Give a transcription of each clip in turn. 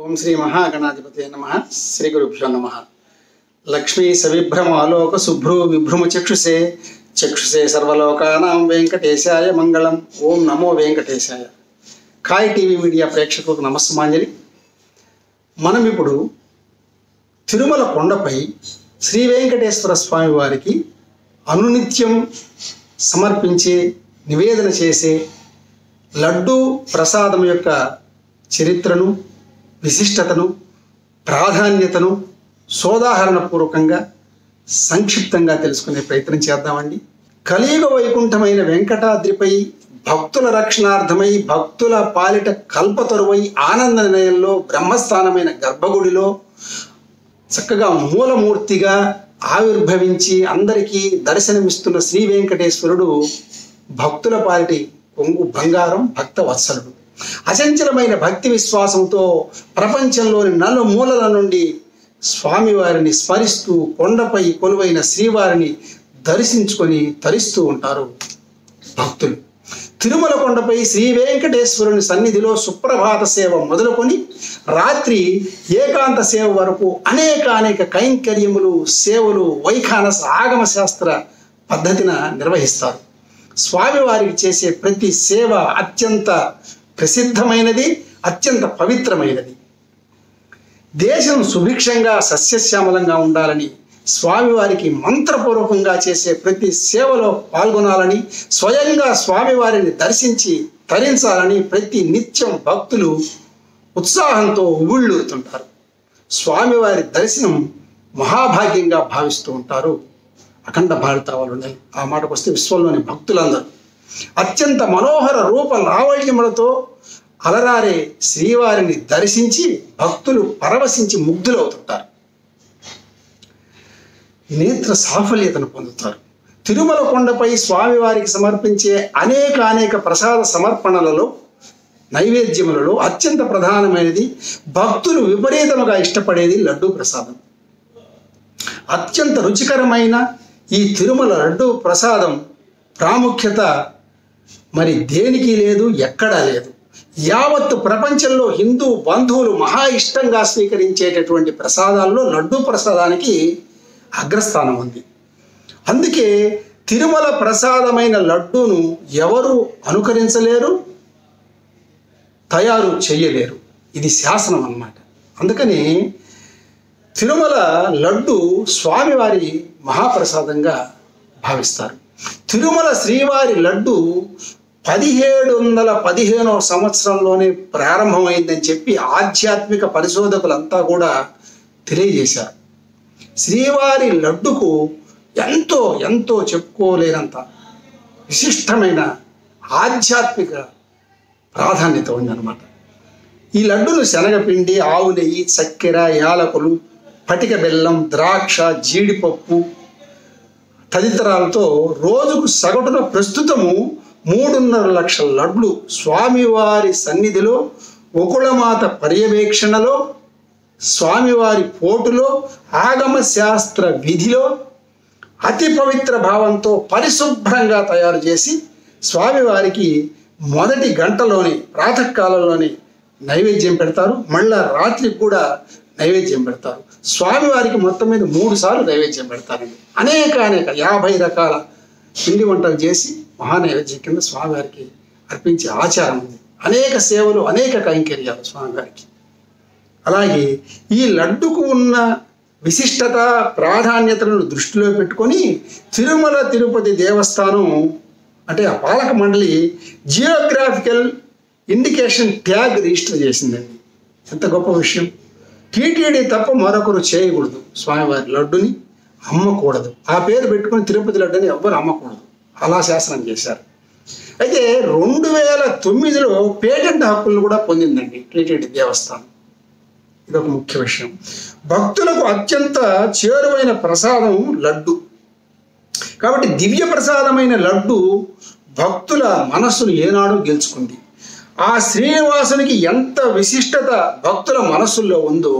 ఓం శ్రీ మహాగణాధిపతే నమః. శ్రీ గురుభ్యో నమః. లక్ష్మీ సవిభ్రమాలోక శుభ్రో విభ్రమ చక్షుషే చక్షుషే సర్వలోకానాం వెంకటేశాయ మంగళం. ఓం నమో వెంకటేశాయ. కాయ్ టీవీ మీడియా ప్రేక్షకులకు నమస్సుమాంజలి. మనం ఇప్పుడు తిరుమల కొండపై శ్రీ వెంకటేశ్వర స్వామి వారికి అనునిత్యం సమర్పించే నివేదన చేసే లడ్డూ ప్రసాదం యొక్క చరిత్రను, విశిష్టతను, ప్రాధాన్యతను సోదాహరణపూర్వకంగా సంక్షిప్తంగా తెలుసుకునే ప్రయత్నం చేద్దామండి. కలియుగ వైకుంఠమైన వెంకటాద్రిపై భక్తుల రక్షణార్థమై భక్తుల పాలిట కల్పతరువై ఆనంద నిలయంలో బ్రహ్మస్థానమైన గర్భగుడిలో చక్కగా మూలమూర్తిగా ఆవిర్భవించి అందరికీ దర్శనమిస్తున్న శ్రీ వెంకటేశ్వరుడు భక్తుల పాలిటి కొంగు బంగారం, భక్త వత్సలుడు. అచంచలమైన భక్తి విశ్వాసంతో ప్రపంచంలోని నలుమూలల నుండి స్వామివారిని స్మరిస్తూ కొండపై కొలువైన శ్రీవారిని దర్శించుకొని తరిస్తూ ఉంటారు భక్తులు. తిరుమల కొండపై శ్రీ వెంకటేశ్వరుని సన్నిధిలో సుప్రభాత సేవ మొదలుకొని రాత్రి ఏకాంత సేవ వరకు అనేక కైంకర్యములు, సేవలు వైఖానస ఆగమ శాస్త్ర పద్ధతిన నిర్వహిస్తారు. స్వామివారికి చేసే ప్రతి సేవ అత్యంత ప్రసిద్ధమైనది, అత్యంత పవిత్రమైనది. దేశం సుభిక్షంగా సస్యశ్యామలంగా ఉండాలని, స్వామివారికి మంత్రపూర్వకంగా చేసే ప్రతి సేవలో పాల్గొనాలని, స్వయంగా స్వామివారిని దర్శించి తరించాలని ప్రతి నిత్యం భక్తులు ఉత్సాహంతో ఉవ్విళ్ళూరుతుంటారు. స్వామివారి దర్శనం మహాభాగ్యంగా భావిస్తూ ఉంటారు అఖండ భారతావాలు ఉన్నాయి. ఆ మాటకు వస్తే విశ్వంలోని భక్తులందరూ అత్యంత మనోహర రూప లావళ్యములతో అలరారే శ్రీవారిని దర్శించి భక్తులు పరవశించి ముగ్ధులవుతుంటారు, నేత్ర సాఫల్యతను పొందుతారు. తిరుమల కొండపై స్వామివారికి సమర్పించే అనేక ప్రసాద సమర్పణలలో, నైవేద్యములలో అత్యంత ప్రధానమైనది, భక్తులు విపరీతముగా ఇష్టపడేది లడ్డూ ప్రసాదం. అత్యంత రుచికరమైన ఈ తిరుమల లడ్డూ ప్రసాదం ప్రాముఖ్యత మరి దేనికి లేదు, ఎక్కడా లేదు. యావత్తు ప్రపంచంలో హిందూ బంధువులు మహా ఇష్టంగా స్వీకరించేటటువంటి ప్రసాదాల్లో లడ్డూ ప్రసాదానికి అగ్రస్థానం ఉంది. అందుకే తిరుమల ప్రసాదమైన లడ్డూను ఎవరు అనుకరించలేరు, తయారు చేయలేరు. ఇది శాసనం అన్నమాట. అందుకని తిరుమల లడ్డు స్వామివారి మహాప్రసాదంగా భావిస్తారు. తిరుమల శ్రీవారి లడ్డు 1715వ సంవత్సరంలోనే ప్రారంభమైందని చెప్పి ఆధ్యాత్మిక పరిశోధకులంతా కూడా తెలియజేశారు. శ్రీవారి లడ్డుకు ఎంతో చెప్పుకోలేనంత విశిష్టమైన ఆధ్యాత్మిక ప్రాధాన్యత ఉందన్నమాట. ఈ లడ్డును శనగపిండి, ఆవు నెయ్యి, చక్కెర, యాలకులు, పటిక బెల్లం, ద్రాక్ష, జీడిపప్పు తదితరాలతో రోజుకు సగటున ప్రస్తుతము 3.5 లక్షల లడ్లు స్వామివారి సన్నిధిలో ఒకళమాత పర్యవేక్షణలో, స్వామివారి పోటులో, ఆగమ శాస్త్ర విధిలో అతి పవిత్ర భావంతో పరిశుభ్రంగా తయారు చేసి స్వామివారికి మొదటి గంటలోని ప్రాతకాలంలోని నైవేద్యం పెడతారు. మళ్ళా రాత్రికి కూడా నైవేద్యం పెడతారు. స్వామివారికి మొత్తం మీద 3 సార్లు నైవేద్యం పెడతారండి. అనేక 50 రకాల పిండి వంటలు చేసి మహానైవేద్యం కింద స్వామివారికి అర్పించే ఆచారం ఉంది. అనేక సేవలు, అనేక కైంకర్యాలు స్వామివారికి. అలాగే ఈ లడ్డుకు ఉన్న విశిష్టత, ప్రాధాన్యతలను దృష్టిలో పెట్టుకొని తిరుమల తిరుపతి దేవస్థానం అంటే ఆ పాలక మండలి జియోగ్రాఫికల్ ఇండికేషన్ ట్యాగ్ రిజిస్టర్ చేసిందండి. ఎంత గొప్ప విషయం! టీటీడీ తప్ప మరొకరు చేయకూడదు, స్వామివారి లడ్డుని అమ్మకూడదు. ఆ పేరు పెట్టుకుని తిరుపతి లడ్డుని ఎవ్వరు అమ్మకూడదు, అలా శాసనం చేశారు. అయితే 2009లో పేటెంట్ హక్కులను కూడా పొందిందండి టీటీడీ దేవస్థానం. ఇదొక ముఖ్య విషయం. భక్తులకు అత్యంత చేరువైన ప్రసాదం లడ్డు కాబట్టి దివ్య ప్రసాదమైన లడ్డు భక్తుల మనస్సును ఏనాడు గెలుచుకుంది. ఆ శ్రీనివాసునికి ఎంత విశిష్టత భక్తుల మనస్సుల్లో ఉందో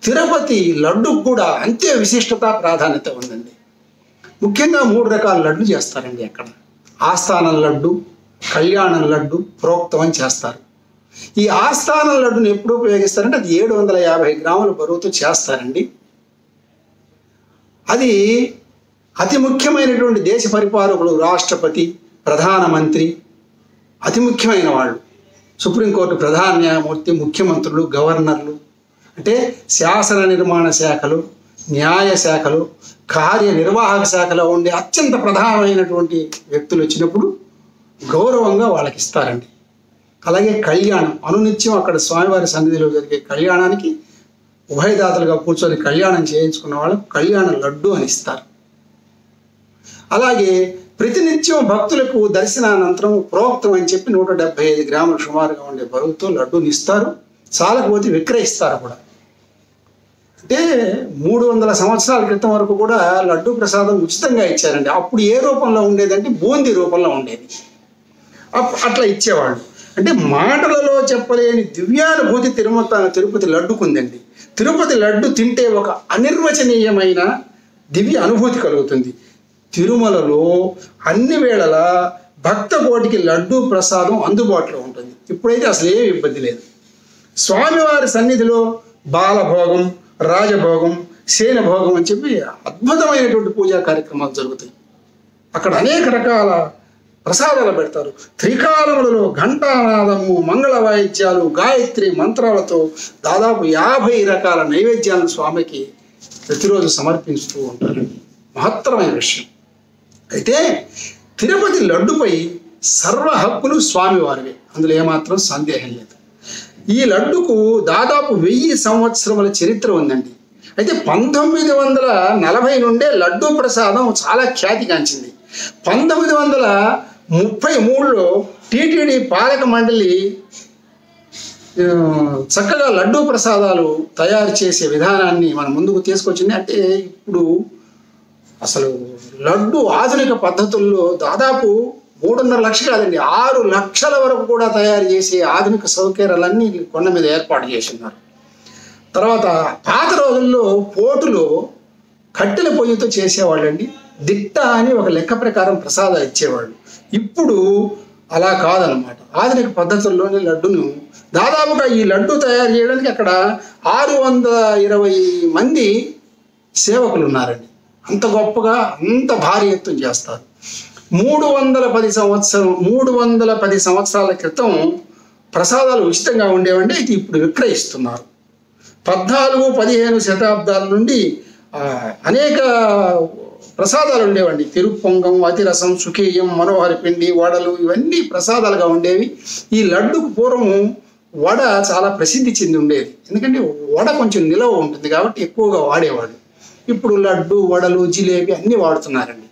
తిరుపతి లడ్డుకు కూడా అంతే విశిష్టత, ప్రాధాన్యత ఉందండి. ముఖ్యంగా 3 రకాల లడ్డు చేస్తారండి అక్కడ. ఆస్థానం లడ్డు, కళ్యాణం లడ్డు, ప్రోక్తం అని చేస్తారు. ఈ ఆస్థానం లడ్డును ఎప్పుడు ఉపయోగిస్తారంటే అది 750 గ్రాముల బరువుతో చేస్తారండి. అది అతి ముఖ్యమైనటువంటి దేశ పరిపాలకులు, రాష్ట్రపతి, ప్రధానమంత్రి, అతి ముఖ్యమైన వాళ్ళు, సుప్రీంకోర్టు ప్రధాన న్యాయమూర్తి, ముఖ్యమంత్రులు, గవర్నర్లు, అంటే శాసన నిర్మాణ శాఖలు, న్యాయ శాఖలు, కార్యనిర్వాహక శాఖలో ఉండే అత్యంత ప్రధానమైనటువంటి వ్యక్తులు వచ్చినప్పుడు గౌరవంగా వాళ్ళకి ఇస్తారండి. అలాగే కళ్యాణం, అనునిత్యం అక్కడ స్వామివారి సన్నిధిలో జరిగే కళ్యాణానికి ఉభయదాతలుగా కూర్చొని కళ్యాణం చేయించుకున్న వాళ్ళకు కళ్యాణ లడ్డు అని ఇస్తారు. అలాగే ప్రతినిత్యం భక్తులకు దర్శనానంతరం ప్రోక్తం అని చెప్పి 175 గ్రాములు సుమారుగా ఉండే బరువుతో లడ్డూని ఇస్తారు. చాలకపోతే విక్రయిస్తారు కూడా. అంటే 300 సంవత్సరాల క్రితం వరకు కూడా లడ్డూ ప్రసాదం ఉచితంగా ఇచ్చారండి. అప్పుడు ఏ రూపంలో ఉండేదంటే బూందీ రూపంలో ఉండేది. అట్లా ఇచ్చేవాళ్ళు. అంటే మాటలలో చెప్పలేని దివ్యానుభూతి తిరుపతి లడ్డుకుందండి. తిరుపతి లడ్డు తింటే ఒక అనిర్వచనీయమైన దివ్య అనుభూతి కలుగుతుంది. తిరుమలలో అన్ని వేళలా భక్త కోటికి లడ్డూ ప్రసాదం అందుబాటులో ఉంటుంది. ఇప్పుడైతే అసలు ఏమి ఇబ్బంది లేదు. స్వామివారి సన్నిధిలో బాలభోగం, రాజభోగం, శయనభోగం అని చెప్పి అద్భుతమైనటువంటి పూజా కార్యక్రమాలు జరుగుతాయి. అక్కడ అనేక రకాల ప్రసాదాలు పెడతారు. త్రికాలములలో ఘంటానాదము, మంగళ వాయిద్యాలు, గాయత్రి మంత్రాలతో దాదాపు 50 రకాల నైవేద్యాలను స్వామికి ప్రతిరోజు సమర్పిస్తూ ఉంటారండి. మహత్తరమైన విషయం. అయితే తిరుపతి లడ్డుపై సర్వ హక్కులు స్వామివారివే, అందులో ఏమాత్రం సందేహం లేదు. ఈ లడ్డుకు దాదాపు 1000 సంవత్సరముల చరిత్ర ఉందండి. అయితే 1940 నుండే లడ్డూ ప్రసాదం చాలా ఖ్యాతిగాంచింది. 1933లో టీటీడీ పాలక మండలి చక్కగా లడ్డూ ప్రసాదాలు తయారు చేసే విధానాన్ని మన ముందుకు తీసుకొచ్చింది. అంటే ఇప్పుడు అసలు లడ్డు ఆధునిక పద్ధతుల్లో దాదాపు 3.5 లక్షలు కాదండి, 6 లక్షల వరకు కూడా తయారు చేసే ఆధునిక సౌకర్యాలన్నీ కొండ మీద ఏర్పాటు చేస్తున్నారు. తర్వాత పాత రోజుల్లో పోటులో కట్టెల పొయ్యితో చేసేవాళ్ళండి. దిట్ట అని ఒక లెక్క ప్రకారం ప్రసాదాలు ఇచ్చేవాళ్ళు. ఇప్పుడు అలా కాదనమాట. ఆధునిక పద్ధతుల్లోనే లడ్డును దాదాపుగా ఈ లడ్డు తయారు చేయడానికి అక్కడ 620 మంది సేవకులు ఉన్నారండి. అంత గొప్పగా అంత భారీ ఎత్తున చేస్తారు. 310 సంవత్సరాల క్రితం ప్రసాదాలు ఉచితంగా ఉండేవండి. అయితే ఇప్పుడు విక్రయిస్తున్నారు. 14-15 శతాబ్దాల నుండి అనేక ప్రసాదాలు ఉండేవండి. తిరుపొంగం, అతిరసం, సుఖేయం, మనోహరి పిండి, వడలు ఇవన్నీ ప్రసాదాలుగా ఉండేవి. ఈ లడ్డుకు పూర్వం వడ చాలా ప్రసిద్ధి చెంది ఉండేది. ఎందుకంటే వడ కొంచెం నిలవ ఉంటుంది కాబట్టి ఎక్కువగా వాడేవాళ్ళు. ఇప్పుడు లడ్డు, వడలు, జిలేబీ అన్నీ వాడుతున్నారండి.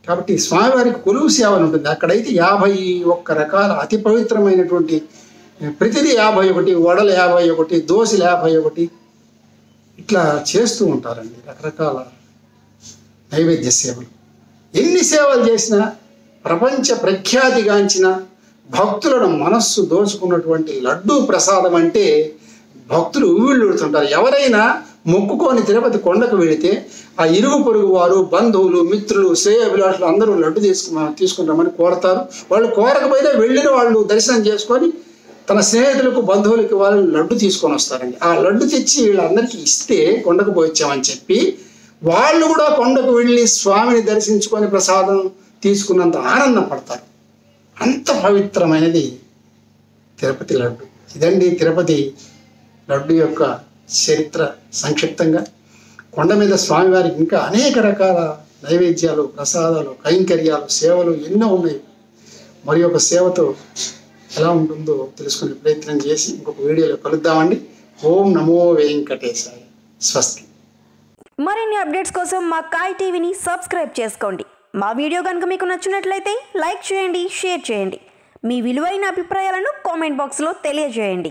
కాబట్టి స్వామివారికి కొలువు సేవ ఉంటుంది. అక్కడైతే 51 రకాల అతి పవిత్రమైనటువంటి ప్రతిదీ 51, వడలు 51, దోశలు 51 ఇట్లా చేస్తూ ఉంటారండి. రకరకాల నైవేద్య సేవలు. ఎన్ని సేవలు చేసినా, ప్రపంచ ప్రఖ్యాతిగాంచిన, భక్తులను మనస్సు దోచుకున్నటువంటి లడ్డూ ప్రసాదం అంటే భక్తులు ఉవ్విళ్ళూడుతుంటారు. ఎవరైనా మొక్కుకొని తిరుపతి కొండకు వెళితే ఆ ఇరుగు పొరుగు వారు, బంధువులు, మిత్రులు, శ్రేయోభిలాషులు అందరూ లడ్డు తీసుకుంటామని కోరతారు. వాళ్ళు కోరకపోయినా వెళ్ళిన వాళ్ళు దర్శనం చేసుకొని తన స్నేహితులకు, బంధువులకి వాళ్ళు లడ్డు తీసుకొని వస్తారండి. ఆ లడ్డు తెచ్చి వీళ్ళందరికీ ఇస్తే కొండకు పోయిచ్చామని చెప్పి వాళ్ళు కూడా కొండకు వెళ్ళి స్వామిని దర్శించుకొని ప్రసాదం తీసుకున్నంత ఆనందం పడతారు. అంత పవిత్రమైనది తిరుపతి లడ్డు. ఇదండి తిరుపతి లడ్డు యొక్క చరిత్ర సంక్షిప్తంగా. కొండ మీద స్వామివారికి ఇంకా అనేక రకాల నైవేద్యాలు, ప్రసాదాలు, కైంకర్యాలు, సేవలు ఎన్నో ఉన్నాయి. మరి ఒక సేవతో ఎలా ఉంటుందో తెలుసుకునే ప్రయత్నం చేసి ఇంకొక వీడియోలో కలుద్దామండి. ఓం నమో వెంకటేశాయ. స్వస్తి. మరిన్ని అప్డేట్స్ కోసం మా కాయ్ టీవీని సబ్స్క్రైబ్ చేసుకోండి. మా వీడియో కనుక మీకు నచ్చినట్లయితే లైక్ చేయండి, షేర్ చేయండి. మీ విలువైన అభిప్రాయాలను కామెంట్ బాక్స్లో తెలియజేయండి.